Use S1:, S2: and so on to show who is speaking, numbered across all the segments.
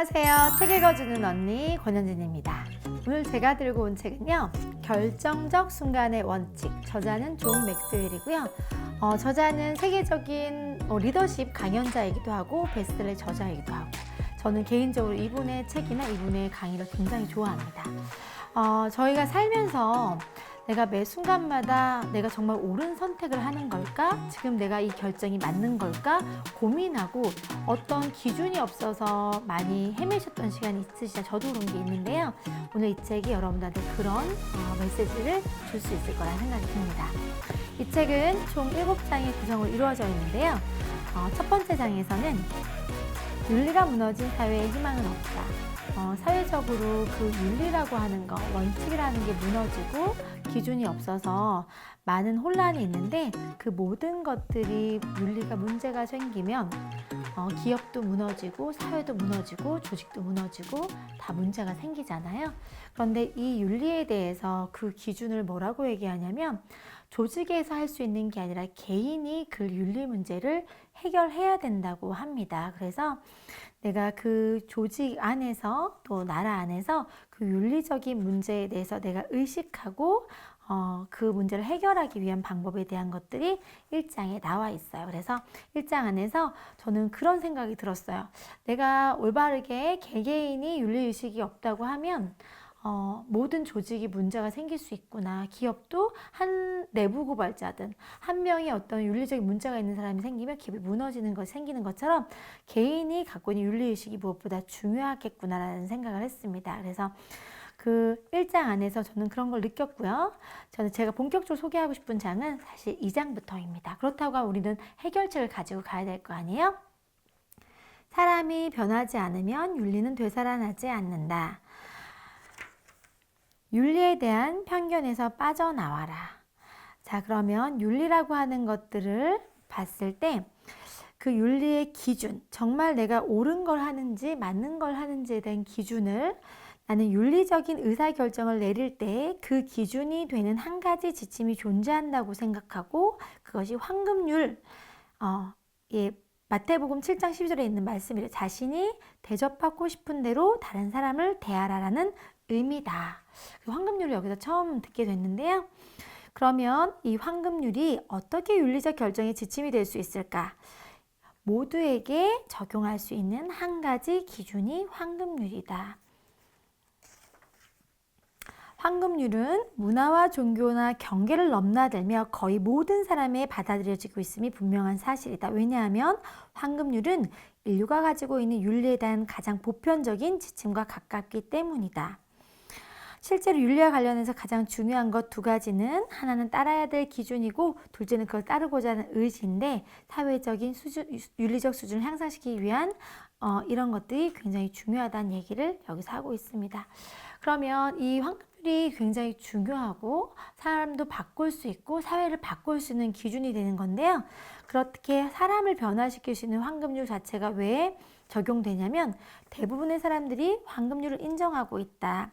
S1: 안녕하세요. 책 읽어주는 언니 권현진입니다. 오늘 제가 들고 온 책은요, 결정적 순간의 원칙. 저자는 존 맥스웰이고요. 저자는 세계적인 리더십 강연자이기도 하고 베스트셀러 저자이기도 하고, 저는 개인적으로 이분의 책이나 이분의 강의를 굉장히 좋아합니다. 저희가 살면서 내가 매 순간마다 내가 정말 옳은 선택을 하는 걸까? 지금 내가 이 결정이 맞는 걸까? 고민하고 어떤 기준이 없어서 많이 헤매셨던 시간이 있으시죠? 저도 그런 게 있는데요. 오늘 이 책이 여러분들한테 그런 메시지를 줄 수 있을 거라는 생각이 듭니다. 이 책은 총 7장의 구성으로 이루어져 있는데요. 첫 번째 장에서는 윤리가 무너진 사회에 희망은 없다. 사회적으로 그 윤리라고 하는 거, 원칙이라는 게 무너지고 기준이 없어서 많은 혼란이 있는데, 그 모든 것들이 윤리가 문제가 생기면 기업도 무너지고 사회도 무너지고 조직도 무너지고 다 문제가 생기잖아요. 그런데 이 윤리에 대해서 그 기준을 뭐라고 얘기하냐면, 조직에서 할 수 있는 게 아니라 개인이 그 윤리 문제를 해결해야 된다고 합니다. 그래서 내가 그 조직 안에서 또 나라 안에서 그 윤리적인 문제에 대해서 내가 의식하고 그 문제를 해결하기 위한 방법에 대한 것들이 1장에 나와 있어요. 그래서 1장 안에서 저는 그런 생각이 들었어요. 내가 올바르게 개개인이 윤리의식이 없다고 하면 모든 조직이 문제가 생길 수 있구나. 기업도 한 내부 고발자든 한 명이 어떤 윤리적인 문제가 있는 사람이 생기면 기업이 무너지는 것이 생기는 것처럼 개인이 갖고 있는 윤리의식이 무엇보다 중요하겠구나라는 생각을 했습니다. 그래서 그 1장 안에서 저는 그런 걸 느꼈고요. 저는 제가 본격적으로 소개하고 싶은 장은 사실 2장부터입니다. 그렇다고 하면 우리는 해결책을 가지고 가야 될 거 아니에요? 사람이 변하지 않으면 윤리는 되살아나지 않는다. 윤리에 대한 편견에서 빠져나와라. 자, 그러면 윤리라고 하는 것들을 봤을 때 그 윤리의 기준, 정말 내가 옳은 걸 하는지 맞는 걸 하는지에 대한 기준을, 나는 윤리적인 의사결정을 내릴 때 그 기준이 되는 한 가지 지침이 존재한다고 생각하고, 그것이 황금률, 마태복음 7장 12절에 있는 말씀이래. 자신이 대접받고 싶은 대로 다른 사람을 대하라라는 의미다. 황금률을 여기서 처음 듣게 됐는데요. 그러면 이 황금률이 어떻게 윤리적 결정의 지침이 될 수 있을까? 모두에게 적용할 수 있는 한 가지 기준이 황금률이다. 황금률은 문화와 종교나 경계를 넘나들며 거의 모든 사람에 받아들여지고 있음이 분명한 사실이다. 왜냐하면 황금률은 인류가 가지고 있는 윤리에 대한 가장 보편적인 지침과 가깝기 때문이다. 실제로 윤리와 관련해서 가장 중요한 것 두 가지는, 하나는 따라야 될 기준이고 둘째는 그걸 따르고자 하는 의지인데, 사회적인 윤리적 수준을 향상시키기 위한 이런 것들이 굉장히 중요하다는 얘기를 여기서 하고 있습니다. 그러면 이 황금률이 굉장히 중요하고 사람도 바꿀 수 있고 사회를 바꿀 수 있는 기준이 되는 건데요. 그렇게 사람을 변화시킬 수 있는 황금률 자체가 왜 적용되냐면, 대부분의 사람들이 황금률을 인정하고 있다.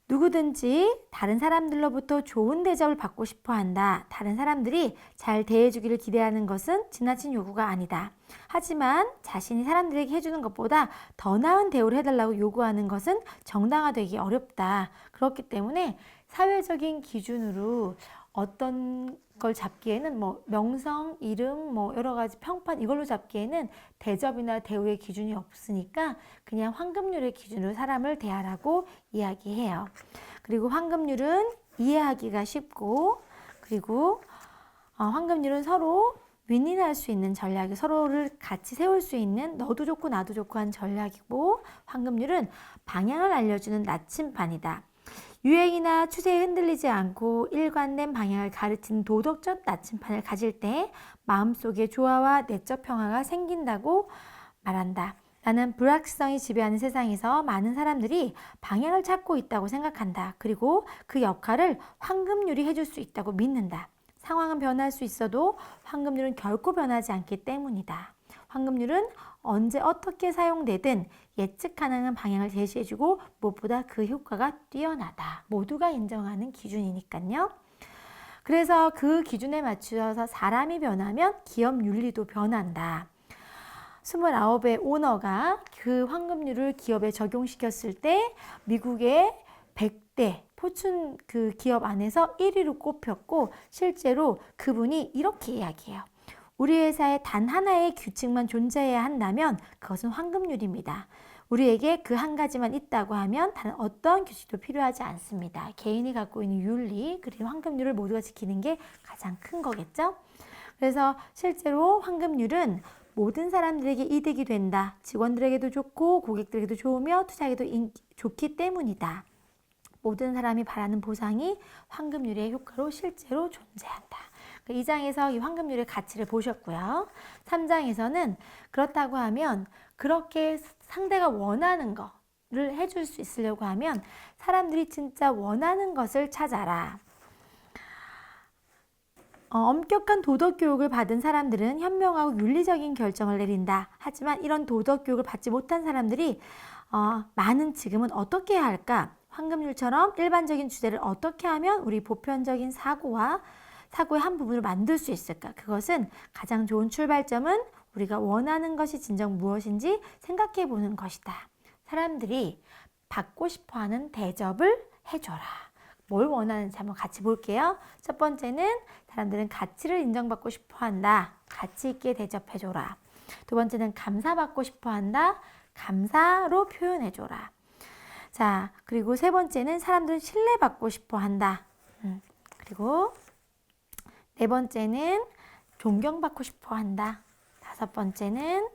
S1: 누구든지 다른 사람들로부터 좋은 대접을 받고 싶어 한다. 다른 사람들이 잘 대해주기를 기대하는 것은 지나친 요구가 아니다. 하지만 자신이 사람들에게 해주는 것보다 더 나은 대우를 해달라고 요구하는 것은 정당화되기 어렵다. 그렇기 때문에 사회적인 기준으로 어떤 걸 잡기에는 명성, 이름, 여러 가지 평판 이걸로 잡기에는 대접이나 대우의 기준이 없으니까 그냥 황금률의 기준으로 사람을 대하라고 이야기해요. 그리고 황금률은 이해하기가 쉽고, 그리고 황금률은 서로 윈윈할 수 있는 전략이, 서로를 같이 세울 수 있는 너도 좋고 나도 좋고 한 전략이고, 황금률은 방향을 알려주는 나침반이다. 유행이나 추세에 흔들리지 않고 일관된 방향을 가르치는 도덕적 나침판을 가질 때 마음속에 조화와 내적 평화가 생긴다고 말한다. 나는 불확실성이 지배하는 세상에서 많은 사람들이 방향을 찾고 있다고 생각한다. 그리고 그 역할을 황금률이 해줄 수 있다고 믿는다. 상황은 변할 수 있어도 황금률은 결코 변하지 않기 때문이다. 황금률은 언제 어떻게 사용되든 예측 가능한 방향을 제시해주고 무엇보다 그 효과가 뛰어나다. 모두가 인정하는 기준이니까요. 그래서 그 기준에 맞추어서 사람이 변하면 기업 윤리도 변한다. 29의 오너가 그 황금률을 기업에 적용시켰을 때 미국의 100대 포춘 그 기업 안에서 1위로 꼽혔고, 실제로 그분이 이렇게 이야기해요. 우리 회사에 단 하나의 규칙만 존재해야 한다면 그것은 황금률입니다. 우리에게 그 한 가지만 있다고 하면 다른 어떤 규칙도 필요하지 않습니다. 개인이 갖고 있는 윤리 그리고 황금률을 모두가 지키는 게 가장 큰 거겠죠. 그래서 실제로 황금률은 모든 사람들에게 이득이 된다. 직원들에게도 좋고 고객들에게도 좋으며 투자에게도 좋기 때문이다. 모든 사람이 바라는 보상이 황금률의 효과로 실제로 존재한다. 2장에서 이 황금률의 가치를 보셨고요. 3장에서는 그렇다고 하면 그렇게 상대가 원하는 거를 해줄 수 있으려고 하면 사람들이 진짜 원하는 것을 찾아라. 엄격한 도덕 교육을 받은 사람들은 현명하고 윤리적인 결정을 내린다. 하지만 이런 도덕 교육을 받지 못한 사람들이 많은 지금은 어떻게 해야 할까? 황금률처럼 일반적인 주제를 어떻게 하면 우리 보편적인 사고의 한 부분을 만들 수 있을까? 그것은 가장 좋은 출발점은 우리가 원하는 것이 진정 무엇인지 생각해 보는 것이다. 사람들이 받고 싶어하는 대접을 해줘라. 뭘 원하는지 한번 같이 볼게요. 첫 번째는 사람들은 가치를 인정받고 싶어한다. 가치 있게 대접해줘라. 두 번째는 감사받고 싶어한다. 감사로 표현해줘라. 자, 그리고 세 번째는 사람들은 신뢰받고 싶어한다. 그리고 네 번째는 존경받고 싶어한다. 다섯 번째는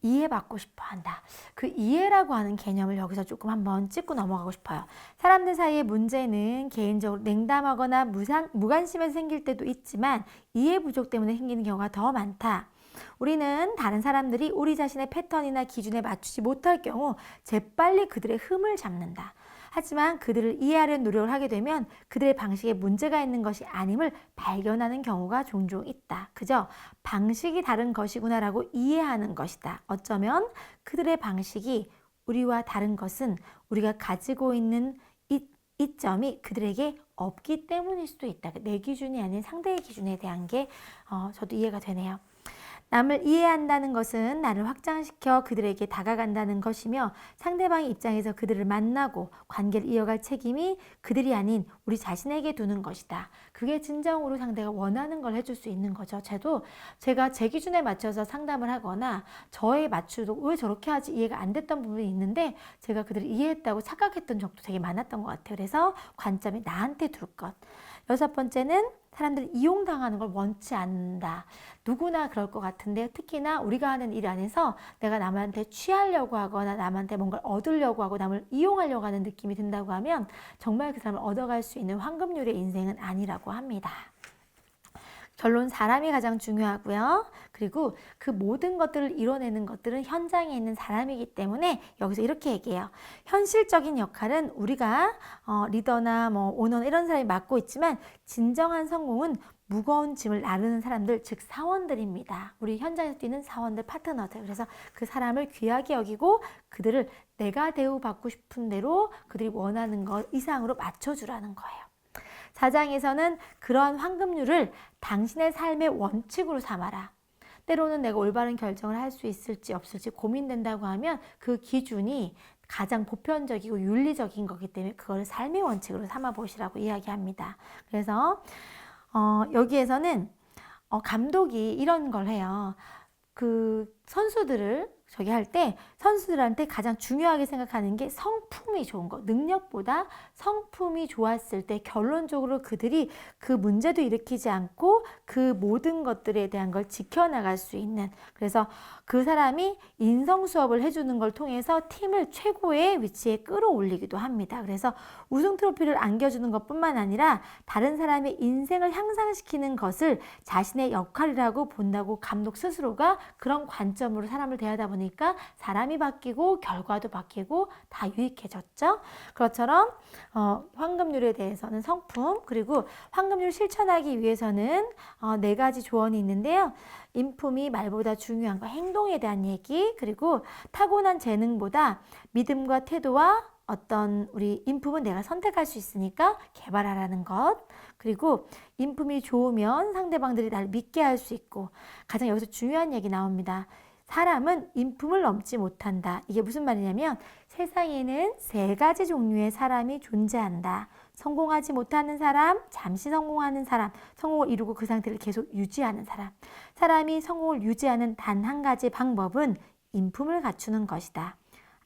S1: 이해받고 싶어한다. 그 이해라고 하는 개념을 여기서 조금 한번 짚고 넘어가고 싶어요. 사람들 사이의 문제는 개인적으로 냉담하거나 무관심에서 생길 때도 있지만 이해 부족 때문에 생기는 경우가 더 많다. 우리는 다른 사람들이 우리 자신의 패턴이나 기준에 맞추지 못할 경우 재빨리 그들의 흠을 잡는다. 하지만 그들을 이해하려는 노력을 하게 되면 그들의 방식에 문제가 있는 것이 아님을 발견하는 경우가 종종 있다. 그저 방식이 다른 것이구나라고 이해하는 것이다. 어쩌면 그들의 방식이 우리와 다른 것은 우리가 가지고 있는 이점이 그들에게 없기 때문일 수도 있다. 내 기준이 아닌 상대의 기준에 대한 게 저도 이해가 되네요. 남을 이해한다는 것은 나를 확장시켜 그들에게 다가간다는 것이며 상대방의 입장에서 그들을 만나고 관계를 이어갈 책임이 그들이 아닌 우리 자신에게 두는 것이다. 그게 진정으로 상대가 원하는 걸 해줄 수 있는 거죠. 제가 제 기준에 맞춰서 상담을 하거나 저에 맞추도 왜 저렇게 하지 이해가 안 됐던 부분이 있는데 제가 그들을 이해했다고 착각했던 적도 되게 많았던 것 같아요. 그래서 관점이 나한테 둘 것. 여섯 번째는 사람들이 이용당하는 걸 원치 않는다. 누구나 그럴 것 같은데 특히나 우리가 하는 일 안에서 내가 남한테 취하려고 하거나 남한테 뭔가를 얻으려고 하고 남을 이용하려고 하는 느낌이 든다고 하면 정말 그 사람을 얻어갈 수 있는 황금률의 인생은 아니라고 합니다. 결론, 사람이 가장 중요하고요. 그리고 그 모든 것들을 이뤄내는 것들은 현장에 있는 사람이기 때문에 여기서 이렇게 얘기해요. 현실적인 역할은 우리가 리더나 오너나 이런 사람이 맡고 있지만 진정한 성공은 무거운 짐을 나르는 사람들, 즉 사원들입니다. 우리 현장에서 뛰는 사원들, 파트너들. 그래서 그 사람을 귀하게 여기고 그들을 내가 대우받고 싶은 대로 그들이 원하는 것 이상으로 맞춰주라는 거예요. 4장에서는 그러한 황금률을 당신의 삶의 원칙으로 삼아라. 때로는 내가 올바른 결정을 할 수 있을지 없을지 고민된다고 하면 그 기준이 가장 보편적이고 윤리적인 거기 때문에 그걸 삶의 원칙으로 삼아 보시라고 이야기합니다. 그래서 여기에서는 감독이 이런 걸 해요. 그 선수들을 할 때 선수들한테 가장 중요하게 생각하는 게 성품이 좋은 거, 능력보다 성품이 좋았을 때 결론적으로 그들이 그 문제도 일으키지 않고 그 모든 것들에 대한 걸 지켜나갈 수 있는, 그래서 그 사람이 인성 수업을 해주는 걸 통해서 팀을 최고의 위치에 끌어올리기도 합니다. 그래서 우승 트로피를 안겨주는 것뿐만 아니라 다른 사람의 인생을 향상시키는 것을 자신의 역할이라고 본다고 감독 스스로가 그런 관점으로 사람을 대하다 보니까 사람이 바뀌고 결과도 바뀌고 다 유익해졌죠. 그것처럼 황금률에 대해서는 성품, 그리고 황금률 실천하기 위해서는 4가지 조언이 있는데요. 인품이 말보다 중요한 거, 행동에 대한 얘기, 그리고 타고난 재능보다 믿음과 태도와 어떤 우리 인품은 내가 선택할 수 있으니까 개발하라는 것, 그리고 인품이 좋으면 상대방들이 나를 믿게 할 수 있고, 가장 여기서 중요한 얘기 나옵니다. 사람은 인품을 넘지 못한다. 이게 무슨 말이냐면 세상에는 3가지 종류의 사람이 존재한다. 성공하지 못하는 사람, 잠시 성공하는 사람, 성공을 이루고 그 상태를 계속 유지하는 사람. 사람이 성공을 유지하는 단 한 가지 방법은 인품을 갖추는 것이다.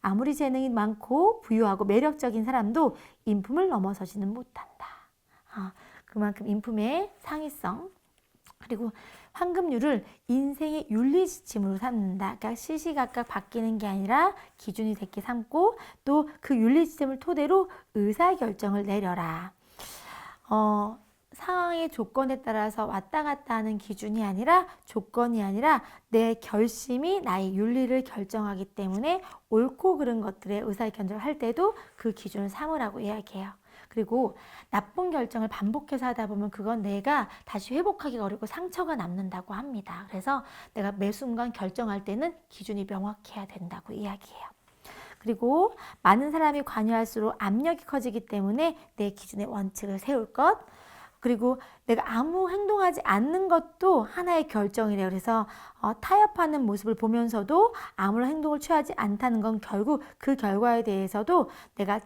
S1: 아무리 재능이 많고 부유하고 매력적인 사람도 인품을 넘어서지는 못한다. 그만큼 인품의 상위성, 그리고 황금률을 인생의 윤리지침으로 삼는다. 그러니까 시시각각 바뀌는 게 아니라 기준이 되게 삼고, 또 그 윤리지침을 토대로 의사결정을 내려라. 상황의 조건에 따라서 왔다 갔다 하는 기준이 아니라, 조건이 아니라 내 결심이 나의 윤리를 결정하기 때문에 옳고 그른 것들의 의사결정을 할 때도 그 기준을 삼으라고 이야기해요. 그리고 나쁜 결정을 반복해서 하다 보면 그건 내가 다시 회복하기가 어렵고 상처가 남는다고 합니다. 그래서 내가 매 순간 결정할 때는 기준이 명확해야 된다고 이야기해요. 그리고 많은 사람이 관여할수록 압력이 커지기 때문에 내 기준의 원칙을 세울 것, 그리고 내가 아무 행동하지 않는 것도 하나의 결정이래요. 그래서 타협하는 모습을 보면서도 아무런 행동을 취하지 않다는 건 결국 그 결과에 대해서도 내가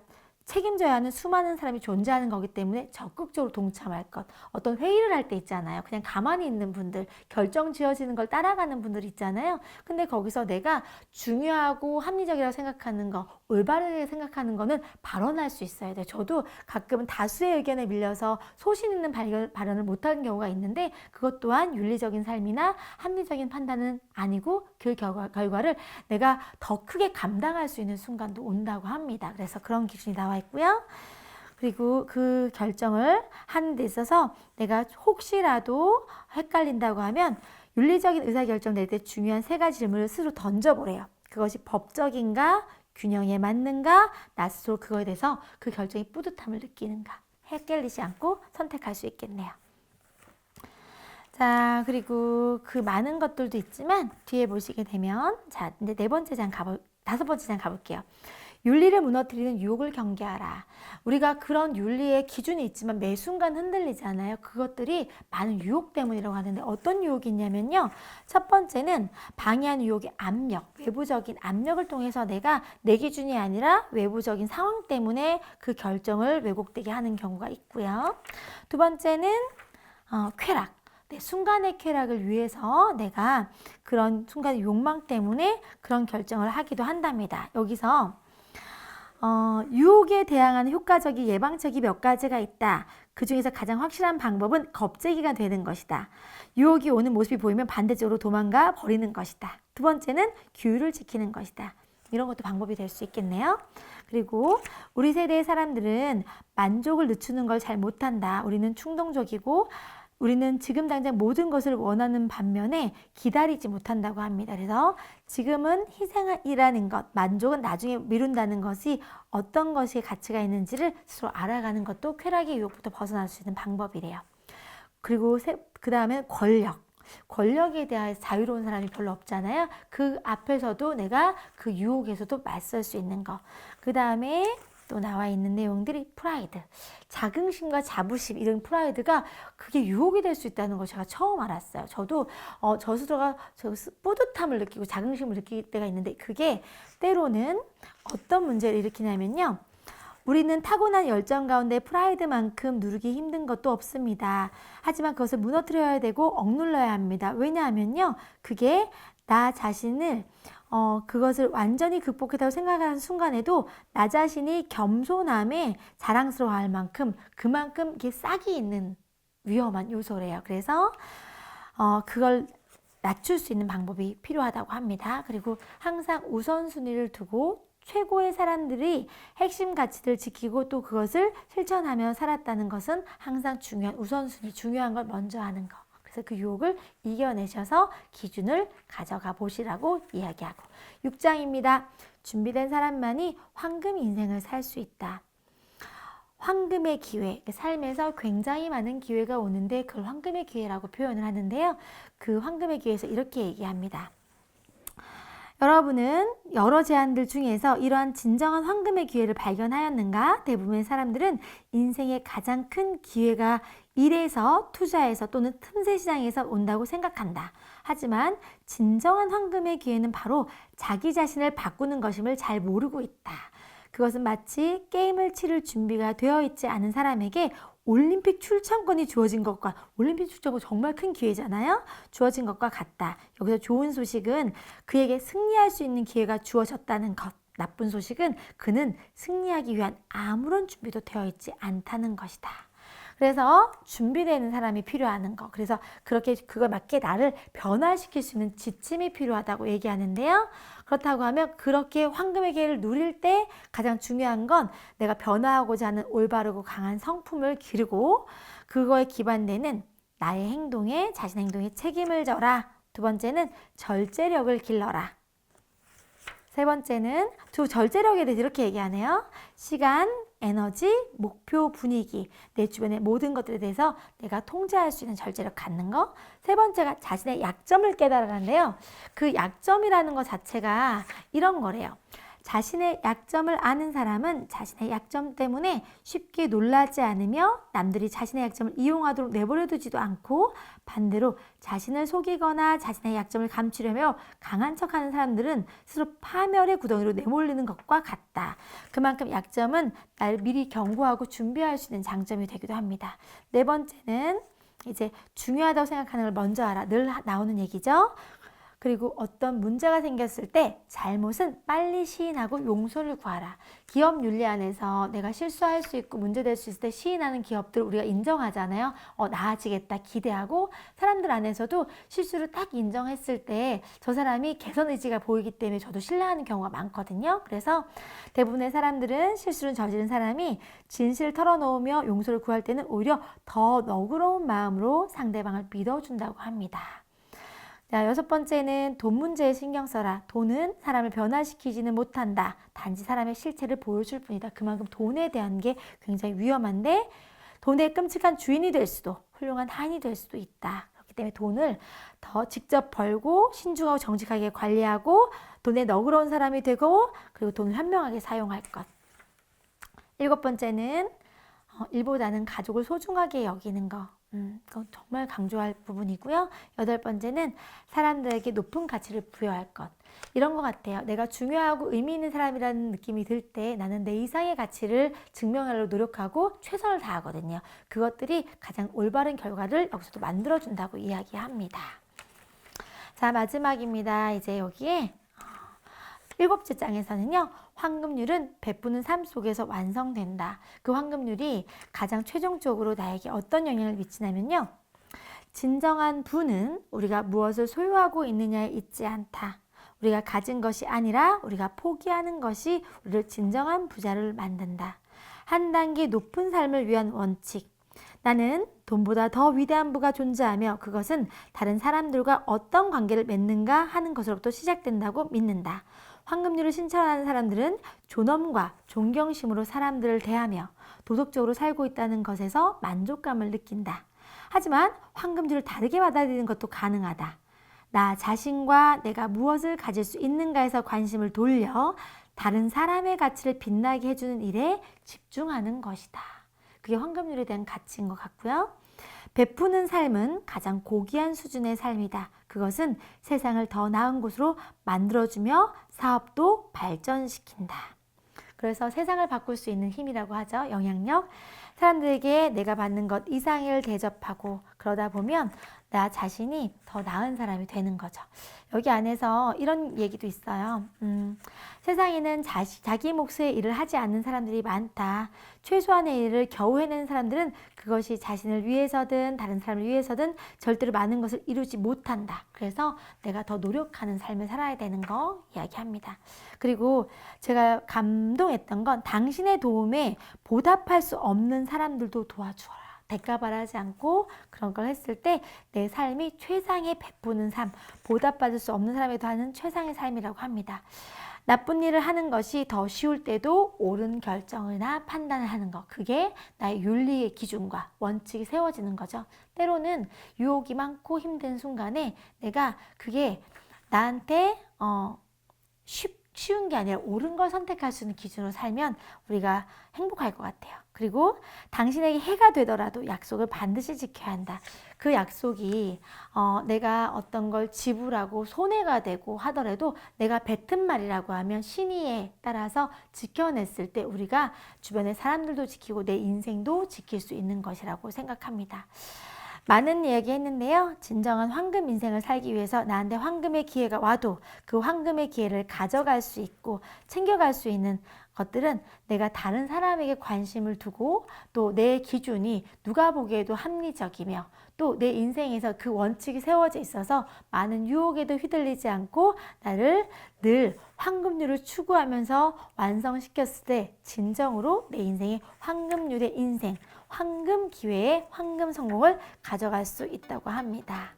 S1: 책임져야 하는 수많은 사람이 존재하는 거기 때문에 적극적으로 동참할 것. 어떤 회의를 할 때 있잖아요. 그냥 가만히 있는 분들, 결정 지어지는 걸 따라가는 분들 있잖아요. 근데 거기서 내가 중요하고 합리적이라고 생각하는 거, 올바르게 생각하는 거는 발언할 수 있어야 돼요. 저도 가끔은 다수의 의견에 밀려서 소신 있는 발언을 못하는 경우가 있는데, 그것 또한 윤리적인 삶이나 합리적인 판단은 아니고 그 결과를 내가 더 크게 감당할 수 있는 순간도 온다고 합니다. 그래서 그런 기준이 나와 있고요. 그리고 그 결정을 하는 데 있어서 내가 혹시라도 헷갈린다고 하면 윤리적인 의사결정 낼 때 중요한 3가지 질문을 스스로 던져보래요. 그것이 법적인가, 균형에 맞는가, 나 스스로 그거에 대해서 그 결정이 뿌듯함을 느끼는가, 헷갈리지 않고 선택할 수 있겠네요. 자, 그리고 그 많은 것들도 있지만 뒤에 보시게 되면, 자, 이제 4번째 장 5번째 장 가볼게요. 윤리를 무너뜨리는 유혹을 경계하라. 우리가 그런 윤리의 기준이 있지만 매 순간 흔들리잖아요. 그것들이 많은 유혹 때문이라고 하는데, 어떤 유혹이 있냐면요. 첫 번째는 방해하는 유혹의 압력, 외부적인 압력을 통해서 내가 내 기준이 아니라 외부적인 상황 때문에 그 결정을 왜곡되게 하는 경우가 있고요. 두 번째는 쾌락. 내 순간의 쾌락을 위해서 내가 그런 순간의 욕망 때문에 그런 결정을 하기도 한답니다. 여기서 유혹에 대항하는 효과적인 예방책이 몇 가지가 있다. 그 중에서 가장 확실한 방법은 겁재기가 되는 것이다. 유혹이 오는 모습이 보이면 반대쪽으로 도망가 버리는 것이다. 두 번째는 규율을 지키는 것이다. 이런 것도 방법이 될 수 있겠네요. 그리고 우리 세대의 사람들은 만족을 늦추는 걸 잘 못한다. 우리는 충동적이고 우리는 지금 당장 모든 것을 원하는 반면에 기다리지 못한다고 합니다. 그래서 지금은 희생이라는 것, 만족은 나중에 미룬다는 것이 어떤 것이 가치가 있는지를 스스로 알아가는 것도 쾌락의 유혹부터 벗어날 수 있는 방법이래요. 그리고 그 다음에 권력에 대한 자유로운 사람이 별로 없잖아요. 그 앞에서도 내가 그 유혹에서도 맞설 수 있는 것. 그 다음에 또 나와 있는 내용들이 프라이드, 자긍심과 자부심, 이런 프라이드가 그게 유혹이 될 수 있다는 걸 제가 처음 알았어요. 저도 저 스스로가 뿌듯함을 느끼고 자긍심을 느낄 때가 있는데, 그게 때로는 어떤 문제를 일으키냐면요. 우리는 타고난 열정 가운데 프라이드만큼 누르기 힘든 것도 없습니다. 하지만 그것을 무너뜨려야 되고 억눌러야 합니다. 왜냐하면요, 그게 나 자신을 그것을 완전히 극복했다고 생각하는 순간에도 나 자신이 겸손함에 자랑스러워할 만큼 그만큼 이게 싹이 있는 위험한 요소래요. 그래서 그걸 낮출 수 있는 방법이 필요하다고 합니다. 그리고 항상 우선순위를 두고 최고의 사람들이 핵심 가치를 지키고 또 그것을 실천하며 살았다는 것은 항상 중요한 우선순위, 중요한 걸 먼저 하는 것. 그래서 그 유혹을 이겨내셔서 기준을 가져가 보시라고 이야기하고, 6장입니다. 준비된 사람만이 황금 인생을 살 수 있다. 황금의 기회, 삶에서 굉장히 많은 기회가 오는데 그걸 황금의 기회라고 표현을 하는데요. 그 황금의 기회에서 이렇게 얘기합니다. 여러분은 여러 제안들 중에서 이러한 진정한 황금의 기회를 발견하였는가? 대부분의 사람들은 인생의 가장 큰 기회가 일에서, 투자에서 또는 틈새 시장에서 온다고 생각한다. 하지만 진정한 황금의 기회는 바로 자기 자신을 바꾸는 것임을 잘 모르고 있다. 그것은 마치 게임을 치를 준비가 되어 있지 않은 사람에게 올림픽 출전권이 주어진 것과, 올림픽 출전권 정말 큰 기회잖아요. 주어진 것과 같다. 여기서 좋은 소식은 그에게 승리할 수 있는 기회가 주어졌다는 것. 나쁜 소식은 그는 승리하기 위한 아무런 준비도 되어 있지 않다는 것이다. 그래서 준비되는 사람이 필요한 거. 그래서 그렇게 그걸 맞게 나를 변화시킬 수 있는 지침이 필요하다고 얘기하는데요. 그렇다고 하면 그렇게 황금의 기회를 누릴 때 가장 중요한 건 내가 변화하고자 하는 올바르고 강한 성품을 기르고 그거에 기반되는 나의 행동에, 자신의 행동에 책임을 져라. 두 번째는 절제력을 길러라. 세 번째는 절제력에 대해서 이렇게 얘기하네요. 시간, 에너지, 목표, 분위기, 내 주변의 모든 것들에 대해서 내가 통제할 수 있는 절제력 갖는 거. 세 번째가 자신의 약점을 깨달으라는데요. 그 약점이라는 것 자체가 이런 거래요. 자신의 약점을 아는 사람은 자신의 약점 때문에 쉽게 놀라지 않으며 남들이 자신의 약점을 이용하도록 내버려두지도 않고, 반대로 자신을 속이거나 자신의 약점을 감추려며 강한 척하는 사람들은 스스로 파멸의 구덩이로 내몰리는 것과 같다. 그만큼 약점은 나를 미리 경고하고 준비할 수 있는 장점이 되기도 합니다. 네 번째는 이제 중요하다고 생각하는 걸 먼저 알아. 늘 나오는 얘기죠. 그리고 어떤 문제가 생겼을 때 잘못은 빨리 시인하고 용서를 구하라. 기업 윤리 안에서 내가 실수할 수 있고 문제될 수 있을 때 시인하는 기업들 우리가 인정하잖아요. 나아지겠다 기대하고, 사람들 안에서도 실수를 딱 인정했을 때 저 사람이 개선 의지가 보이기 때문에 저도 신뢰하는 경우가 많거든요. 그래서 대부분의 사람들은 실수를 저지른 사람이 진실을 털어놓으며 용서를 구할 때는 오히려 더 너그러운 마음으로 상대방을 믿어준다고 합니다. 자, 여섯 번째는 돈 문제에 신경 써라. 돈은 사람을 변화시키지는 못한다. 단지 사람의 실체를 보여줄 뿐이다. 그만큼 돈에 대한 게 굉장히 위험한데 돈의 끔찍한 주인이 될 수도, 훌륭한 하인이 될 수도 있다. 그렇기 때문에 돈을 더 직접 벌고 신중하고 정직하게 관리하고 돈에 너그러운 사람이 되고, 그리고 돈을 현명하게 사용할 것. 일곱 번째는 일보다는 가족을 소중하게 여기는 거. 그건 정말 강조할 부분이고요. 여덟 번째는 사람들에게 높은 가치를 부여할 것. 이런 것 같아요. 내가 중요하고 의미 있는 사람이라는 느낌이 들 때 나는 내 이상의 가치를 증명하려고 노력하고 최선을 다하거든요. 그것들이 가장 올바른 결과를 여기서도 만들어준다고 이야기합니다. 자, 마지막입니다. 이제 여기에 일곱째 장에서는요, 황금률은 베푸는 삶 속에서 완성된다. 그 황금률이 가장 최종적으로 나에게 어떤 영향을 미치냐면요, 진정한 부는 우리가 무엇을 소유하고 있느냐에 있지 않다. 우리가 가진 것이 아니라 우리가 포기하는 것이 우리를 진정한 부자를 만든다. 한 단계 높은 삶을 위한 원칙. 나는 돈보다 더 위대한 부가 존재하며 그것은 다른 사람들과 어떤 관계를 맺는가 하는 것으로부터 시작된다고 믿는다. 황금률을 실천하는 사람들은 존엄과 존경심으로 사람들을 대하며 도덕적으로 살고 있다는 것에서 만족감을 느낀다. 하지만 황금률을 다르게 받아들이는 것도 가능하다. 나 자신과 내가 무엇을 가질 수 있는가에서 관심을 돌려 다른 사람의 가치를 빛나게 해주는 일에 집중하는 것이다. 그게 황금률에 대한 가치인 것 같고요. 베푸는 삶은 가장 고귀한 수준의 삶이다. 그것은 세상을 더 나은 곳으로 만들어주며 사업도 발전시킨다. 그래서 세상을 바꿀 수 있는 힘이라고 하죠. 영향력. 사람들에게 내가 받는 것 이상을 대접하고 그러다 보면 나 자신이 더 나은 사람이 되는 거죠. 여기 안에서 이런 얘기도 있어요. 세상에는 자기 몫의 일을 하지 않는 사람들이 많다. 최소한의 일을 겨우 해내는 사람들은 그것이 자신을 위해서든 다른 사람을 위해서든 절대로 많은 것을 이루지 못한다. 그래서 내가 더 노력하는 삶을 살아야 되는 거 이야기합니다. 그리고 제가 감동했던 건 당신의 도움에 보답할 수 없는 사람들도 도와주어라. 대가 바라지 않고 그런 걸 했을 때 내 삶이 최상의 베푸는 삶, 보답받을 수 없는 사람에게 하는 최상의 삶이라고 합니다. 나쁜 일을 하는 것이 더 쉬울 때도 옳은 결정이나 판단을 하는 것, 그게 나의 윤리의 기준과 원칙이 세워지는 거죠. 때로는 유혹이 많고 힘든 순간에 내가 그게 나한테 쉬운 게 아니라 옳은 걸 선택할 수 있는 기준으로 살면 우리가 행복할 것 같아요. 그리고 당신에게 해가 되더라도 약속을 반드시 지켜야 한다. 그 약속이 내가 어떤 걸 지불하고 손해가 되고 하더라도 내가 뱉은 말이라고 하면 신의에 따라서 지켜냈을 때 우리가 주변의 사람들도 지키고 내 인생도 지킬 수 있는 것이라고 생각합니다. 많은 이야기 했는데요. 진정한 황금 인생을 살기 위해서 나한테 황금의 기회가 와도 그 황금의 기회를 가져갈 수 있고 챙겨갈 수 있는 것들은 내가 다른 사람에게 관심을 두고 또 내 기준이 누가 보기에도 합리적이며 또 내 인생에서 그 원칙이 세워져 있어서 많은 유혹에도 휘둘리지 않고 나를 늘 황금률을 추구하면서 완성시켰을 때 진정으로 내 인생의 황금률의 인생, 황금 기회의 황금 성공을 가져갈 수 있다고 합니다.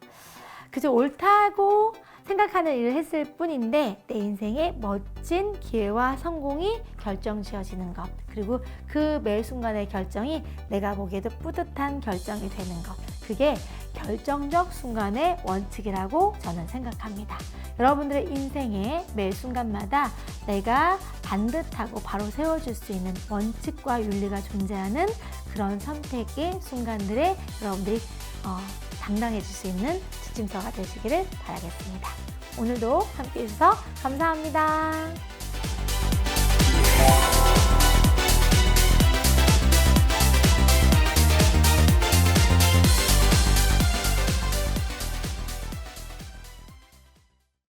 S1: 그저 옳다고 생각하는 일을 했을 뿐인데 내 인생의 멋진 기회와 성공이 결정 지어지는 것, 그리고 그 매 순간의 결정이 내가 보기에도 뿌듯한 결정이 되는 것, 그게 결정적 순간의 원칙이라고 저는 생각합니다. 여러분들의 인생의 매 순간마다 내가 반듯하고 바로 세워줄 수 있는 원칙과 윤리가 존재하는 그런 선택의 순간들에 여러분들이 당당해질 수 있는 지침서가 되시기를 바라겠습니다. 오늘도 함께 해주셔서 감사합니다.